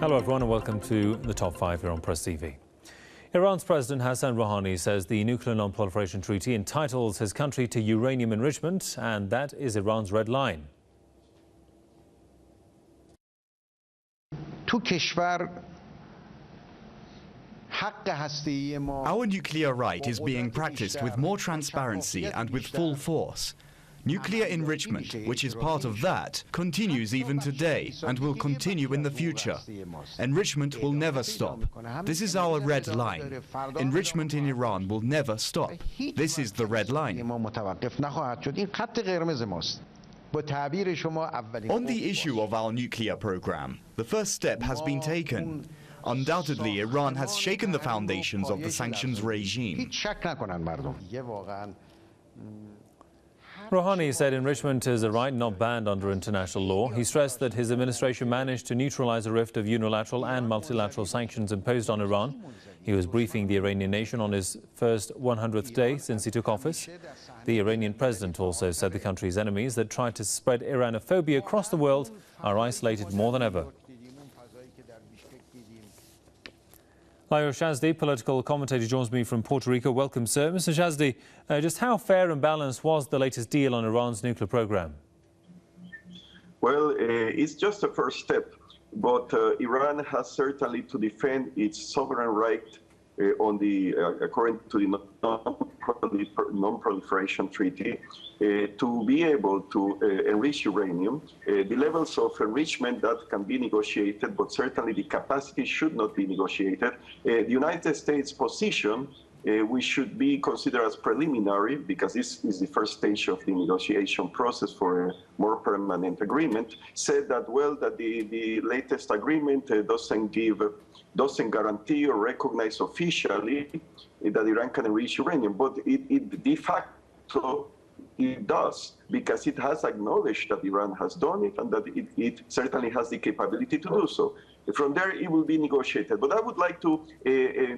Hello everyone and welcome to the Top 5 here on Press TV. Iran's President Hassan Rouhani says the Nuclear Non-Proliferation Treaty entitles his country to uranium enrichment, and that is Iran's red line. Our nuclear right is being practiced with more transparency and with full force. Nuclear enrichment, which is part of that, continues even today and will continue in the future. Enrichment will never stop. This is our red line. Enrichment in Iran will never stop. This is the red line. On the issue of our nuclear program, the first step has been taken. Undoubtedly, Iran has shaken the foundations of the sanctions regime. Rouhani said enrichment is a right not banned under international law. He stressed that his administration managed to neutralize a rift of unilateral and multilateral sanctions imposed on Iran. He was briefing the Iranian nation on his first 100th day since he took office. The Iranian president also said the country's enemies that tried to spread Iranophobia across the world are isolated more than ever. Layo Shazdi, political commentator, joins me from Puerto Rico. Welcome, sir. Mr. Shazdi, just how fair and balanced was the latest deal on Iran's nuclear program? Well, it's just a first step, but Iran has certainly to defend its sovereign right according to the Non-Proliferation Treaty, to be able to enrich uranium. The levels of enrichment that can be negotiated, but certainly the capacity should not be negotiated. The United States position, we should be considered as preliminary, because this is the first stage of the negotiation process for a more permanent agreement, said that, well, that the latest agreement doesn't guarantee or recognize officially that Iran can enrich uranium, but it de facto it does, because it has acknowledged that Iran has done it and that it certainly has the capability to do so. From there, it will be negotiated. But I would like to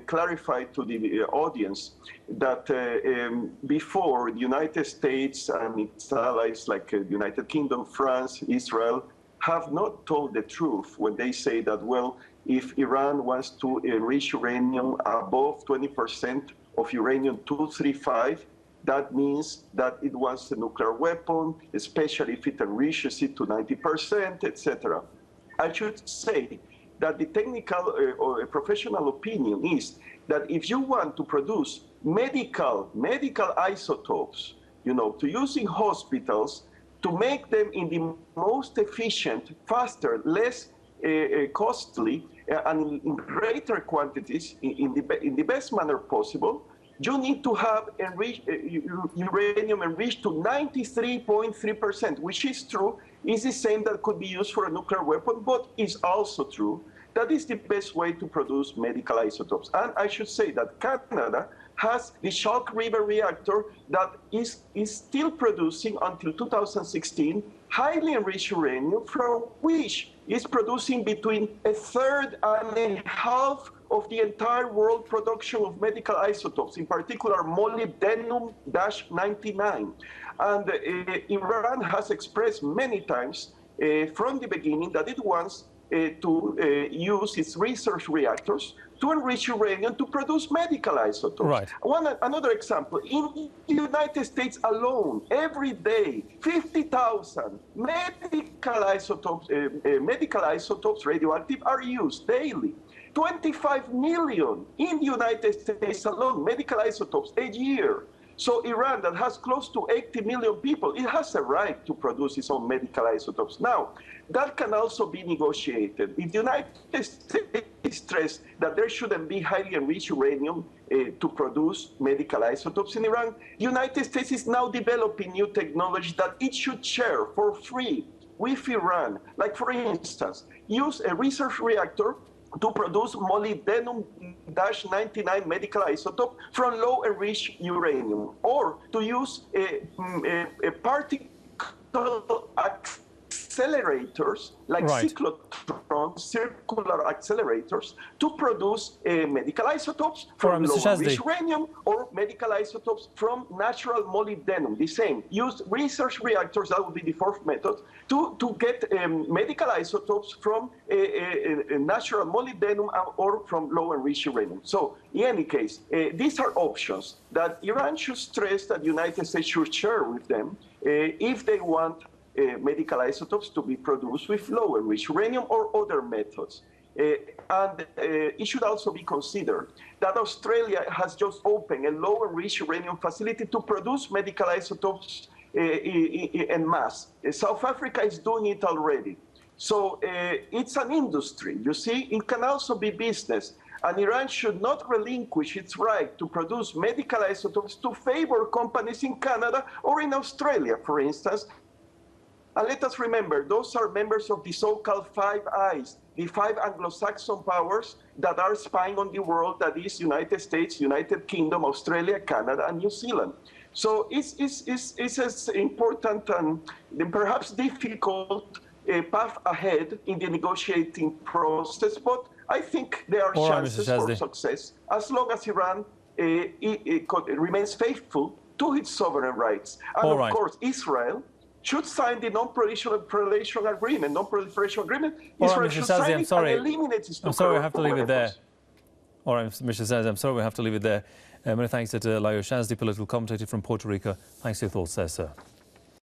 clarify to the audience that before, the United States and its allies like the United Kingdom, France, Israel, have not told the truth when they say that, well, if Iran wants to enrich uranium above 20% of uranium-235, that means that it wants a nuclear weapon, especially if it enriches it to 90%, etc. I should say that the technical or professional opinion is that if you want to produce medical isotopes, to use in hospitals, to make them in the most efficient, faster, less costly, and in greater quantities, in the best manner possible, you need to have uranium enriched to 93.3%, which is true, is the same that could be used for a nuclear weapon, but is also true that is the best way to produce medical isotopes. And I should say that Canada has the Chalk River reactor that is still producing until 2016 highly enriched uranium, from which is producing between a third and a half of the entire world production of medical isotopes, in particular molybdenum-99. And Iran has expressed many times from the beginning that it wants to use its research reactors to enrich uranium to produce medical isotopes. Right. Another example, in the United States alone, every day, 50,000 medical isotopes, radioactive, are used daily. 25 million in the United States alone, medical isotopes a year. So Iran, that has close to 80 million people, it has a right to produce its own medical isotopes. Now, that can also be negotiated. If the United States stressed that there shouldn't be highly enriched uranium to produce medical isotopes in Iran, the United States is now developing new technology that it should share for free with Iran. Like, for instance, use a research reactor to produce molybdenum-99 medical isotope from low enriched uranium, or to use a particle accelerators, like Right. cyclotrons, circular accelerators, to produce medical isotopes All right, from Mr. low-enriched Shazdi. uranium or medical isotopes from natural molybdenum. The same. Use research reactors, that would be the fourth method, to get medical isotopes from natural molybdenum or from low-enriched uranium. So, in any case, these are options that Iran should stress that the United States should share with them if they want medical isotopes to be produced with low-enriched uranium or other methods. And it should also be considered that Australia has just opened a low-enriched uranium facility to produce medical isotopes en masse. South Africa is doing it already. So it's an industry, you see. It can also be business. And Iran should not relinquish its right to produce medical isotopes to favor companies in Canada or in Australia, for instance. And let us remember, those are members of the so-called Five Eyes, the five Anglo-Saxon powers that are spying on the world, that is United States, United Kingdom, Australia, Canada, and New Zealand. So it's as important and perhaps difficult path ahead in the negotiating process, but I think there are chances for success as long as Iran remains faithful to its sovereign rights. And of course, Israel should sign the non-proliferation agreement. Israel should sign it and eliminate its nuclear weapons. I'm sorry, I have to leave it there. All right, Mr. Shazdi, I'm sorry, we have to leave it there. Many thanks to Layo Shazdi, political commentator from Puerto Rico. Thanks for your thoughts there, sir.